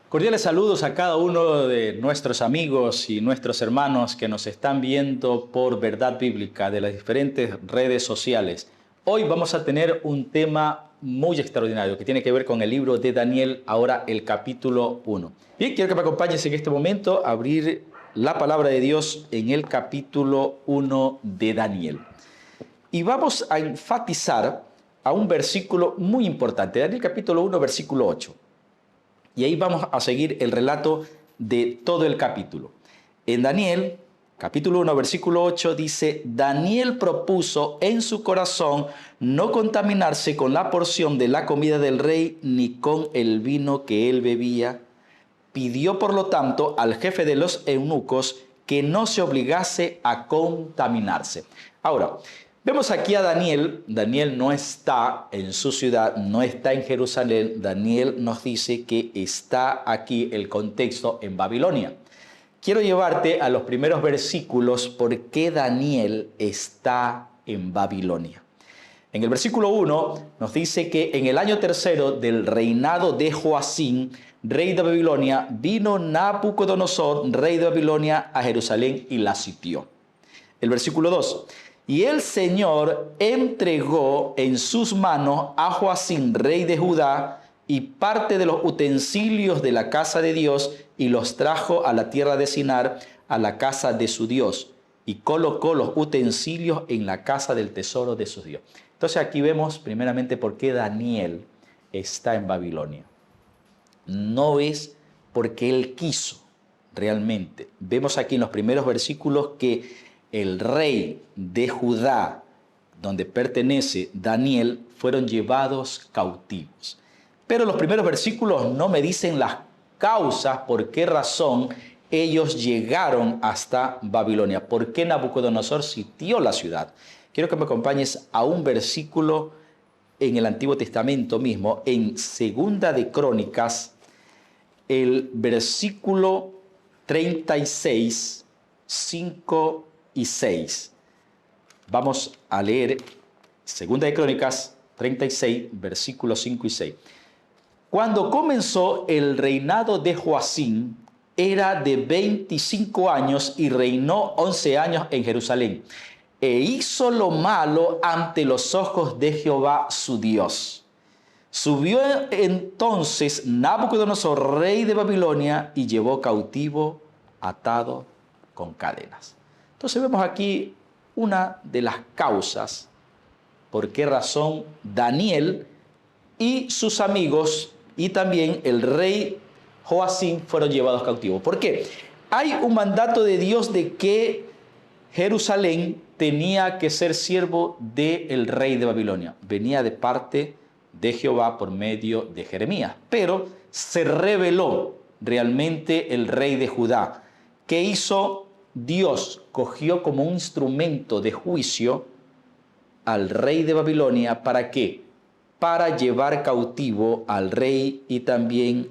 Cordiales saludos a cada uno de nuestros amigos y nuestros hermanos que nos están viendo por Verdad Bíblica de las diferentes redes sociales. Hoy vamos a tener un tema muy extraordinario que tiene que ver con el libro de Daniel, ahora el capítulo 1. Bien, quiero que me acompañes en este momento a abrir la palabra de Dios en el capítulo 1 de Daniel. Y vamos a enfatizar a un versículo muy importante, Daniel capítulo 1, versículo 8. Y ahí vamos a seguir el relato de todo el capítulo. En Daniel, capítulo 1, versículo 8, dice: Daniel propuso en su corazón no contaminarse con la porción de la comida del rey ni con el vino que él bebía. Pidió, por lo tanto, al jefe de los eunucos que no se obligase a contaminarse. Ahora, vemos aquí a Daniel. Daniel no está en su ciudad, no está en Jerusalén. Daniel nos dice que está aquí el contexto en Babilonia. Quiero llevarte a los primeros versículos por qué Daniel está en Babilonia. En el versículo 1 nos dice que en el año tercero del reinado de Joacim, rey de Babilonia, vino Nabucodonosor, rey de Babilonia, a Jerusalén y la sitió. El versículo 2. Y el Señor entregó en sus manos a Joacim, rey de Judá, y parte de los utensilios de la casa de Dios, y los trajo a la tierra de Sinar, a la casa de su Dios, y colocó los utensilios en la casa del tesoro de su Dios. Entonces aquí vemos primeramente por qué Daniel está en Babilonia. No es porque él quiso realmente. Vemos aquí en los primeros versículos que el rey de Judá, donde pertenece Daniel, fueron llevados cautivos. Pero los primeros versículos no me dicen las causas, por qué razón ellos llegaron hasta Babilonia, por qué Nabucodonosor sitió la ciudad. Quiero que me acompañes a un versículo en el Antiguo Testamento mismo, en Segunda de Crónicas, el versículo 36, 5 y 6. Vamos a leer Segunda de Crónicas 36, versículos 5 y 6. Cuando comenzó el reinado de Joacim, era de 25 años y reinó 11 años en Jerusalén. E hizo lo malo ante los ojos de Jehová su Dios. Subió entonces Nabucodonosor, rey de Babilonia, y llevó cautivo atado con cadenas. Entonces vemos aquí una de las causas por qué razón Daniel y sus amigos y también el rey Joacim fueron llevados cautivos. ¿Por qué? Hay un mandato de Dios de que Jerusalén tenía que ser siervo del rey de Babilonia. Venía de parte de Jehová por medio de Jeremías. Pero se rebeló realmente el rey de Judá. ¿Qué hizo Dios? Cogió como un instrumento de juicio al rey de Babilonia. ¿Para qué? Para llevar cautivo al rey y también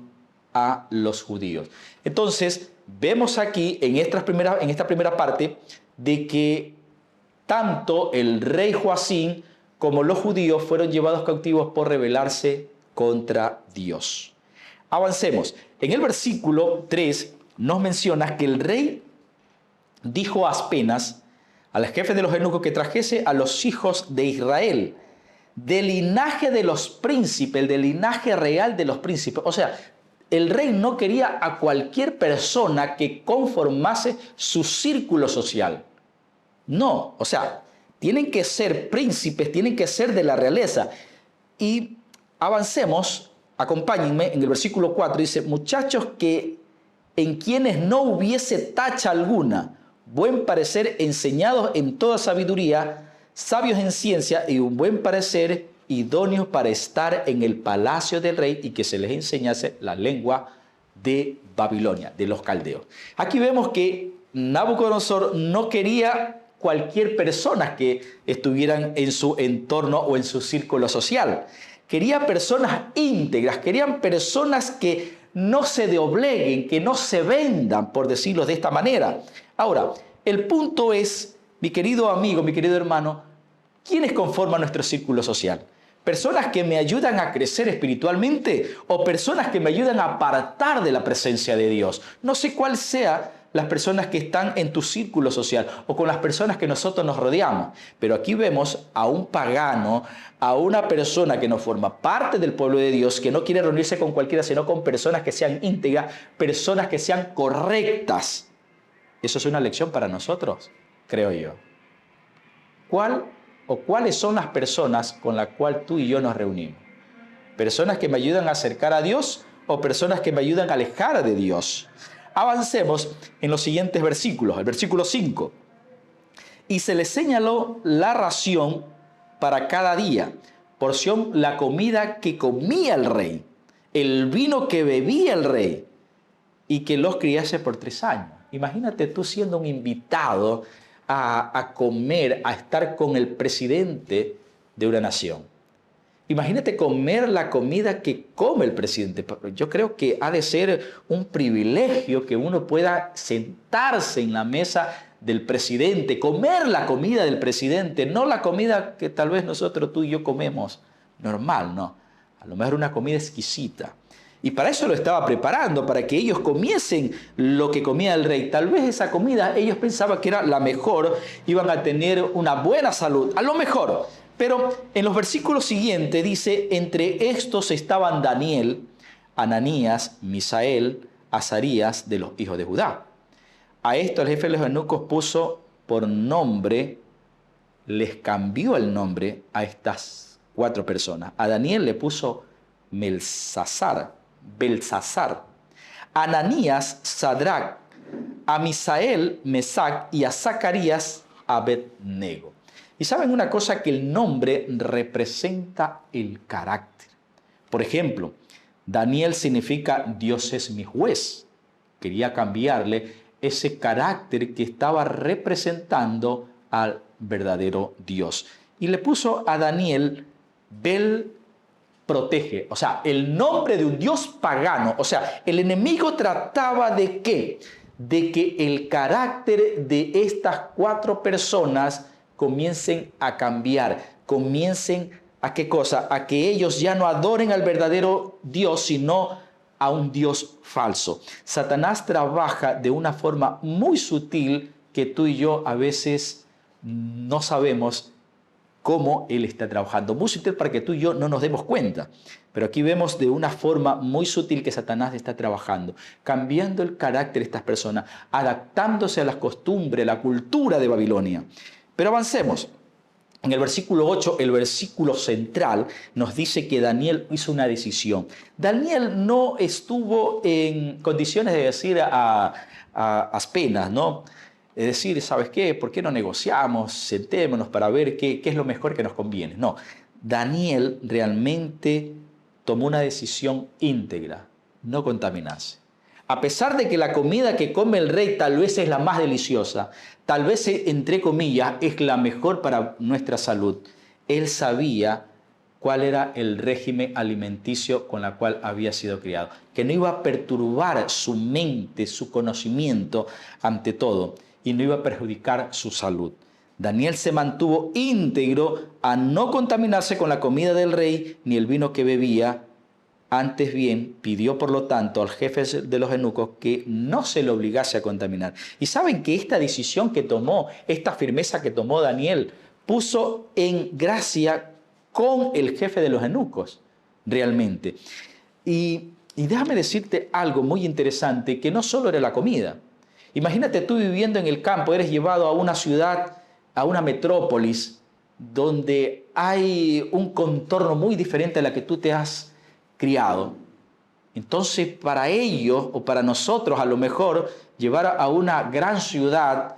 a los judíos. Entonces, vemos aquí en esta primera parte de que tanto el rey Joacim como los judíos fueron llevados cautivos por rebelarse contra Dios. Avancemos. En el versículo 3 nos menciona que el rey dijo a Aspenas, al jefe de los eunucos, que trajese a los hijos de Israel, del linaje de los príncipes, del linaje real de los príncipes. O sea, el rey no quería a cualquier persona que conformase su círculo social. No, o sea, tienen que ser príncipes, tienen que ser de la realeza. Y avancemos, acompáñenme, en el versículo 4 dice: muchachos que en quienes no hubiese tacha alguna, buen parecer, enseñados en toda sabiduría, sabios en ciencia y un buen parecer, idóneos para estar en el palacio del rey, y que se les enseñase la lengua de Babilonia, de los caldeos. Aquí vemos que Nabucodonosor no quería cualquier persona que estuvieran en su entorno o en su círculo social. Quería personas íntegras, querían personas que no se dobleguen, que no se vendan, por decirlo de esta manera. Ahora, el punto es, mi querido amigo, mi querido hermano, ¿quiénes conforman nuestro círculo social? ¿Personas que me ayudan a crecer espiritualmente o personas que me ayudan a apartar de la presencia de Dios? No sé cuál sea las personas que están en tu círculo social o con las personas que nosotros nos rodeamos. Pero aquí vemos a un pagano, a una persona que no forma parte del pueblo de Dios, que no quiere reunirse con cualquiera, sino con personas que sean íntegras, personas que sean correctas. Eso es una lección para nosotros, creo yo. ¿Cuáles son las personas con las cuales tú y yo nos reunimos? ¿Personas que me ayudan a acercar a Dios o personas que me ayudan a alejar de Dios? Avancemos en los siguientes versículos. El versículo 5. Y se le señaló la ración para cada día, porción la comida que comía el rey, el vino que bebía el rey, y que los criase por 3 años. Imagínate tú siendo un invitado a comer, a estar con el presidente de una nación. Imagínate comer la comida que come el presidente. Yo creo que ha de ser un privilegio que uno pueda sentarse en la mesa del presidente, comer la comida del presidente, no la comida que tal vez nosotros, tú y yo comemos normal, no. A lo mejor una comida exquisita. Y para eso lo estaba preparando, para que ellos comiesen lo que comía el rey. Tal vez esa comida ellos pensaban que era la mejor, iban a tener una buena salud, a lo mejor. Pero en los versículos siguientes dice, entre estos estaban Daniel, Ananías, Misael, Azarías de los hijos de Judá. A esto el jefe de los eunucos puso por nombre, les cambió el nombre a estas 4 personas. A Daniel le puso Belsasar, a Ananías, Sadrac, a Misael, Mesac y a Zacarías, Abednego. Y saben una cosa, que el nombre representa el carácter. Por ejemplo, Daniel significa Dios es mi juez. Quería cambiarle ese carácter que estaba representando al verdadero Dios. Y le puso a Daniel Bel protege, o sea, el nombre de un Dios pagano. O sea, el enemigo trataba de ¿qué? De que el carácter de estas 4 personas comiencen a cambiar, comiencen a ¿qué cosa? A que ellos ya no adoren al verdadero Dios, sino a un Dios falso. Satanás trabaja de una forma muy sutil que tú y yo a veces no sabemos cómo él está trabajando. Muy sutil para que tú y yo no nos demos cuenta. Pero aquí vemos de una forma muy sutil que Satanás está trabajando, cambiando el carácter de estas personas, adaptándose a las costumbres, a la cultura de Babilonia. Pero avancemos. En el versículo 8, el versículo central, nos dice que Daniel hizo una decisión. Daniel no estuvo en condiciones de decir a penas, ¿no? Es decir, ¿sabes qué? ¿Por qué no negociamos? Sentémonos para ver qué es lo mejor que nos conviene. No, Daniel realmente tomó una decisión íntegra, no contaminarse. A pesar de que la comida que come el rey tal vez es la más deliciosa, tal vez, entre comillas, es la mejor para nuestra salud, él sabía cuál era el régimen alimenticio con el cual había sido criado, que no iba a perturbar su mente, su conocimiento ante todo, y no iba a perjudicar su salud. Daniel se mantuvo íntegro a no contaminarse con la comida del rey ni el vino que bebía. Antes bien, pidió por lo tanto al jefe de los eunucos que no se le obligase a contaminar. Y saben que esta decisión que tomó, esta firmeza que tomó Daniel, puso en gracia con el jefe de los eunucos, realmente. Y déjame decirte algo muy interesante, que no solo era la comida. Imagínate tú viviendo en el campo, eres llevado a una ciudad, a una metrópolis, donde hay un contorno muy diferente a la que tú te has criado. Entonces, para ellos o para nosotros, a lo mejor, llevar a una gran ciudad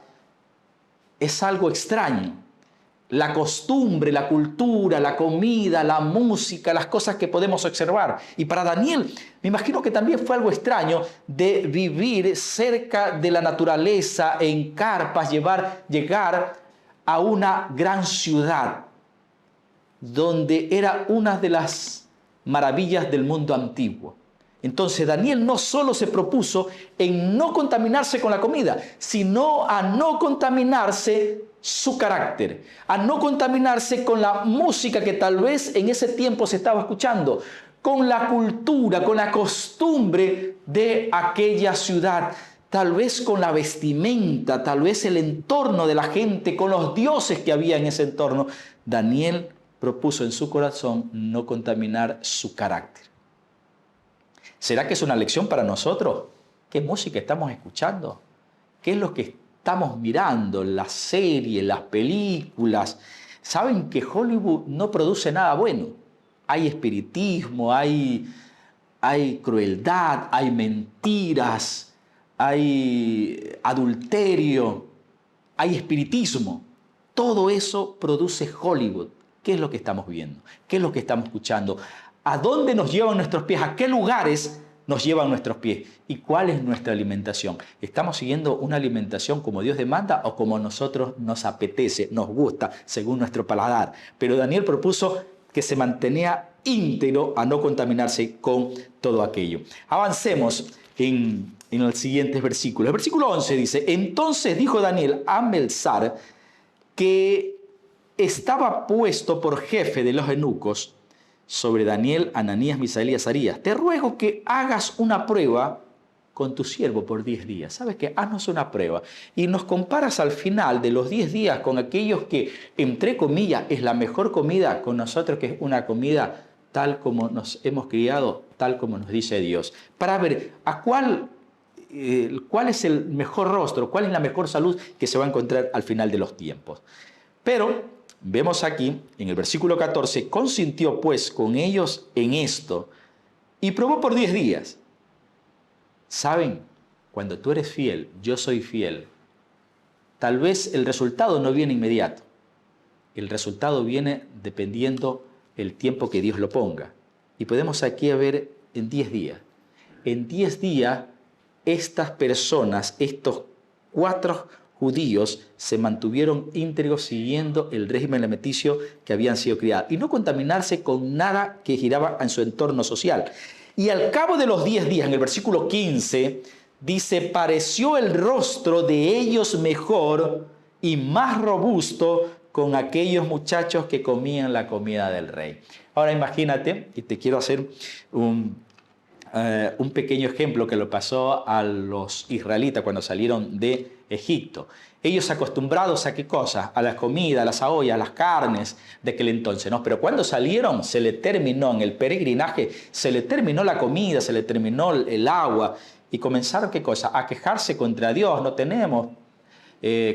es algo extraño. La costumbre, la cultura, la comida, la música, las cosas que podemos observar. Y para Daniel, me imagino que también fue algo extraño de vivir cerca de la naturaleza, en carpas, llegar a una gran ciudad, donde era una de las maravillas del mundo antiguo. Entonces Daniel no solo se propuso en no contaminarse con la comida, sino a no contaminarse su carácter, a no contaminarse con la música que tal vez en ese tiempo se estaba escuchando, con la cultura, con la costumbre de aquella ciudad, tal vez con la vestimenta, tal vez el entorno de la gente, con los dioses que había en ese entorno. Daniel propuso en su corazón no contaminar su carácter. ¿Será que es una lección para nosotros? ¿Qué música estamos escuchando? ¿Qué es lo que estamos mirando? Las series, las películas. Saben que Hollywood no produce nada bueno. Hay espiritismo, hay crueldad, hay mentiras, hay adulterio, hay espiritismo. Todo eso produce Hollywood. ¿Qué es lo que estamos viendo? ¿Qué es lo que estamos escuchando? ¿A dónde nos llevan nuestros pies? ¿A qué lugares nos llevan nuestros pies? ¿Y cuál es nuestra alimentación? ¿Estamos siguiendo una alimentación como Dios demanda o como a nosotros nos apetece, nos gusta, según nuestro paladar? Pero Daniel propuso que se mantenía íntegro a no contaminarse con todo aquello. Avancemos en el siguiente versículo. El versículo 11 dice: entonces dijo Daniel a Melzar, que estaba puesto por jefe de los eunucos sobre Daniel, Ananías, Misael y Azarías: te ruego que hagas una prueba con tu siervo por 10 días. ¿Sabes qué? Haznos una prueba. Y nos comparas al final de los 10 días con aquellos que, entre comillas, es la mejor comida, con nosotros, que es una comida tal como nos hemos criado, tal como nos dice Dios. Para ver a cuál es el mejor rostro, cuál es la mejor salud que se va a encontrar al final de los tiempos. Pero vemos aquí, en el versículo 14, consintió pues con ellos en esto y probó por 10 días. ¿Saben? Cuando tú eres fiel, yo soy fiel, tal vez el resultado no viene inmediato. El resultado viene dependiendo el tiempo que Dios lo ponga. Y podemos aquí ver en 10 días. En 10 días, estas personas, estos 4 judíos, se mantuvieron íntegros siguiendo el régimen alimenticio que habían sido criados y no contaminarse con nada que giraba en su entorno social. Y al cabo de los 10 días, en el versículo 15, dice: pareció el rostro de ellos mejor y más robusto con aquellos muchachos que comían la comida del rey. Ahora imagínate, y te quiero hacer un pequeño ejemplo que lo pasó a los israelitas cuando salieron de Egipto. Ellos acostumbrados a qué cosa, a la comida, a las ollas, a las carnes de aquel entonces, ¿no? Pero cuando salieron, se le terminó en el peregrinaje, se le terminó la comida, se le terminó el agua, y comenzaron qué cosa, a quejarse contra Dios. No tenemos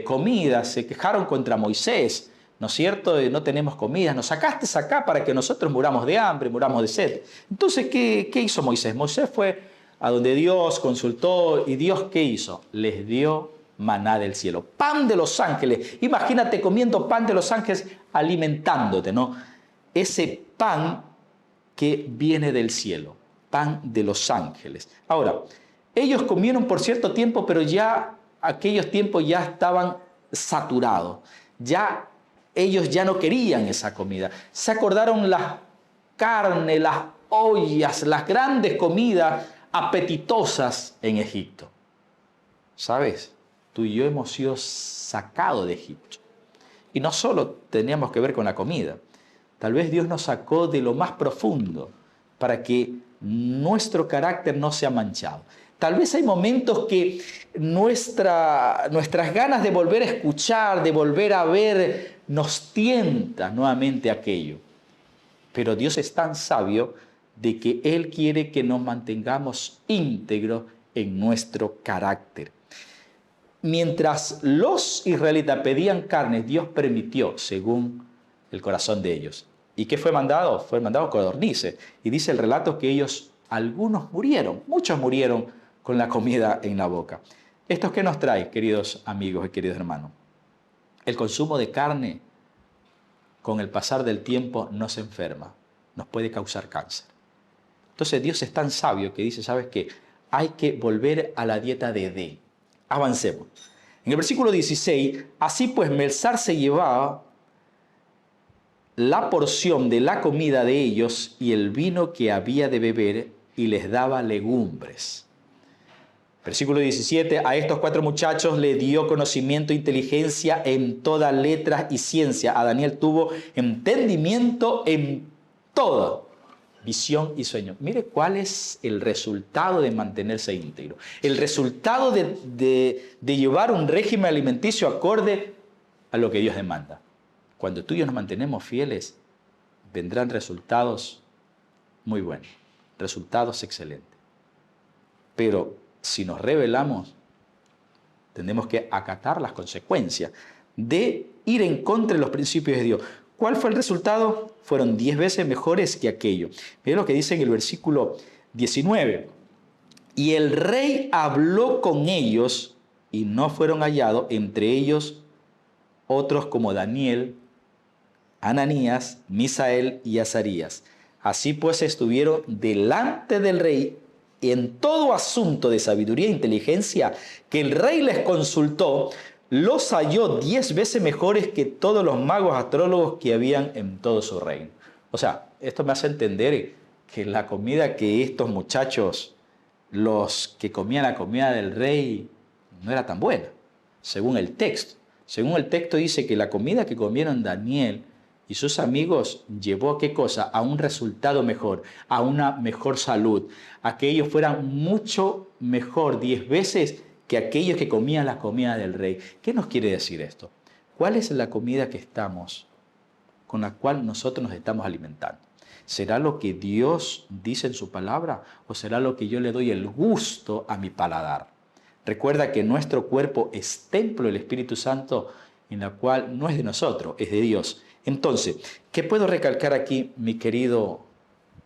comida, se quejaron contra Moisés, ¿no es cierto? No tenemos comida, nos sacaste acá para que nosotros muramos de hambre, muramos de sed. Entonces, ¿qué hizo Moisés? Moisés fue a donde Dios, consultó, y Dios, ¿qué hizo? Les dio maná del cielo, pan de los ángeles. Imagínate comiendo pan de los ángeles, alimentándote, ¿no? Ese pan que viene del cielo, pan de los ángeles. Ahora, ellos comieron por cierto tiempo, pero ya aquellos tiempos ya estaban saturados. Ellos ya no querían esa comida. Se acordaron las carnes, las ollas, las grandes comidas apetitosas en Egipto. ¿Sabes? Tú y yo hemos sido sacados de Egipto. Y no solo teníamos que ver con la comida. Tal vez Dios nos sacó de lo más profundo para que nuestro carácter no sea manchado. Tal vez hay momentos que nuestras ganas de volver a escuchar, de volver a ver, nos tienta nuevamente aquello. Pero Dios es tan sabio de que Él quiere que nos mantengamos íntegros en nuestro carácter. Mientras los israelitas pedían carne, Dios permitió, según el corazón de ellos. ¿Y qué fue mandado? Fue mandado codornices. Y dice el relato que algunos murieron, muchos murieron con la comida en la boca. ¿Esto qué nos trae, queridos amigos y queridos hermanos? El consumo de carne, con el pasar del tiempo, nos enferma, nos puede causar cáncer. Entonces Dios es tan sabio que dice, ¿sabes qué? Hay que volver a la dieta de D. Avancemos. En el versículo 16, así pues Melzar se llevaba la porción de la comida de ellos y el vino que había de beber y les daba legumbres. Versículo 17, a estos 4 muchachos le dio conocimiento e inteligencia en toda letra y ciencia. A Daniel tuvo entendimiento en todo, visión y sueño. Mire cuál es el resultado de mantenerse íntegro. El resultado de llevar un régimen alimenticio acorde a lo que Dios demanda. Cuando tú y yo nos mantenemos fieles, vendrán resultados muy buenos, resultados excelentes. Pero si nos rebelamos, tenemos que acatar las consecuencias de ir en contra de los principios de Dios. ¿Cuál fue el resultado? Fueron 10 veces mejores que aquello. Miren lo que dice en el versículo 19. Y el rey habló con ellos y no fueron hallados entre ellos otros como Daniel, Ananías, Misael y Azarías. Así pues estuvieron delante del rey en todo asunto de sabiduría e inteligencia que el rey les consultó, los halló 10 veces mejores que todos los magos astrólogos que habían en todo su reino. O sea, esto me hace entender que la comida que estos muchachos, los que comían la comida del rey, no era tan buena, según el texto. Según el texto dice que la comida que comieron Daniel y sus amigos llevó a ¿qué cosa? A un resultado mejor, a una mejor salud, a que ellos fueran mucho mejor 10 veces que aquellos que comían la comida del rey. ¿Qué nos quiere decir esto? ¿Cuál es la comida que con la cual nosotros nos estamos alimentando? ¿Será lo que Dios dice en su palabra o será lo que yo le doy el gusto a mi paladar? Recuerda que nuestro cuerpo es templo del Espíritu Santo, en la cual no es de nosotros, es de Dios. Entonces, ¿qué puedo recalcar aquí, mi querido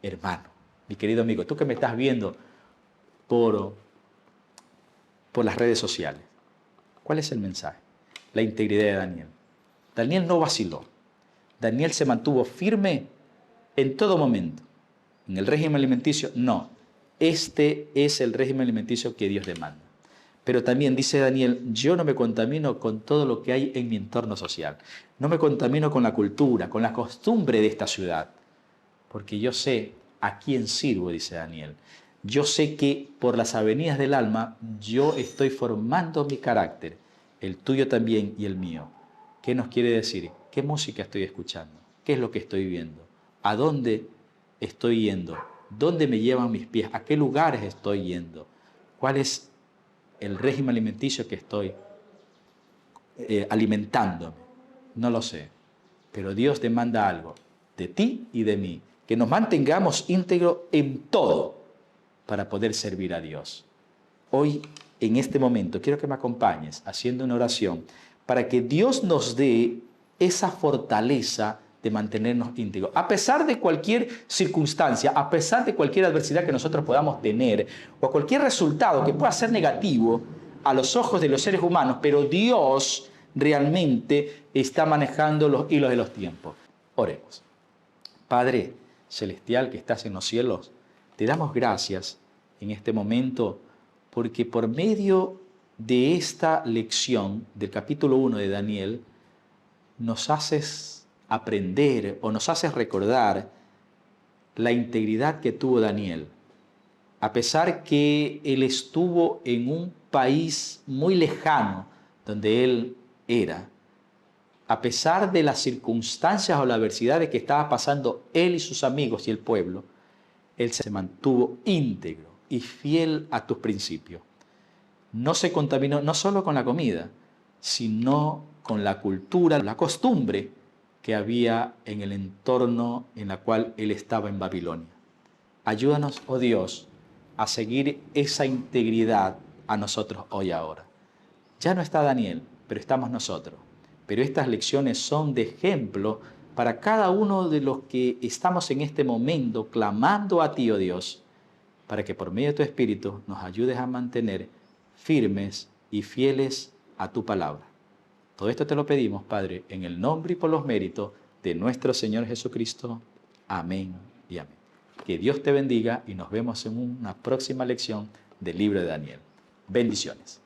hermano, mi querido amigo? Tú que me estás viendo por las redes sociales. ¿Cuál es el mensaje? La integridad de Daniel. Daniel no vaciló. Daniel se mantuvo firme en todo momento. En el régimen alimenticio, no. Este es el régimen alimenticio que Dios demanda. Pero también dice Daniel, yo no me contamino con todo lo que hay en mi entorno social. No me contamino con la cultura, con la costumbre de esta ciudad. Porque yo sé a quién sirvo, dice Daniel. Yo sé que por las avenidas del alma yo estoy formando mi carácter, el tuyo también y el mío. ¿Qué nos quiere decir? ¿Qué música estoy escuchando? ¿Qué es lo que estoy viendo? ¿A dónde estoy yendo? ¿Dónde me llevan mis pies? ¿A qué lugares estoy yendo? ¿Cuál es el régimen alimenticio que estoy alimentándome? No lo sé, pero Dios demanda algo de ti y de mí, que nos mantengamos íntegros en todo para poder servir a Dios. Hoy, en este momento, quiero que me acompañes haciendo una oración para que Dios nos dé esa fortaleza de mantenernos íntegros. A pesar de cualquier circunstancia, a pesar de cualquier adversidad que nosotros podamos tener, o cualquier resultado que pueda ser negativo a los ojos de los seres humanos, pero Dios realmente está manejando los hilos de los tiempos. Oremos. Padre celestial que estás en los cielos, te damos gracias en este momento porque por medio de esta lección del capítulo 1 de Daniel, nos haces aprender o nos haces recordar la integridad que tuvo Daniel. A pesar que él estuvo en un país muy lejano donde él era, a pesar de las circunstancias o las adversidades que estaba pasando él y sus amigos y el pueblo, él se mantuvo íntegro y fiel a tus principios. No se contaminó no solo con la comida, sino con la cultura, la costumbre que había en el entorno en el cual él estaba en Babilonia. Ayúdanos, oh Dios, a seguir esa integridad a nosotros hoy ahora. Ya no está Daniel, pero estamos nosotros. Pero estas lecciones son de ejemplo para cada uno de los que estamos en este momento clamando a ti, oh Dios, para que por medio de tu Espíritu nos ayudes a mantener firmes y fieles a tu palabra. Todo esto te lo pedimos, Padre, en el nombre y por los méritos de nuestro Señor Jesucristo. Amén y amén. Que Dios te bendiga y nos vemos en una próxima lección del libro de Daniel. Bendiciones.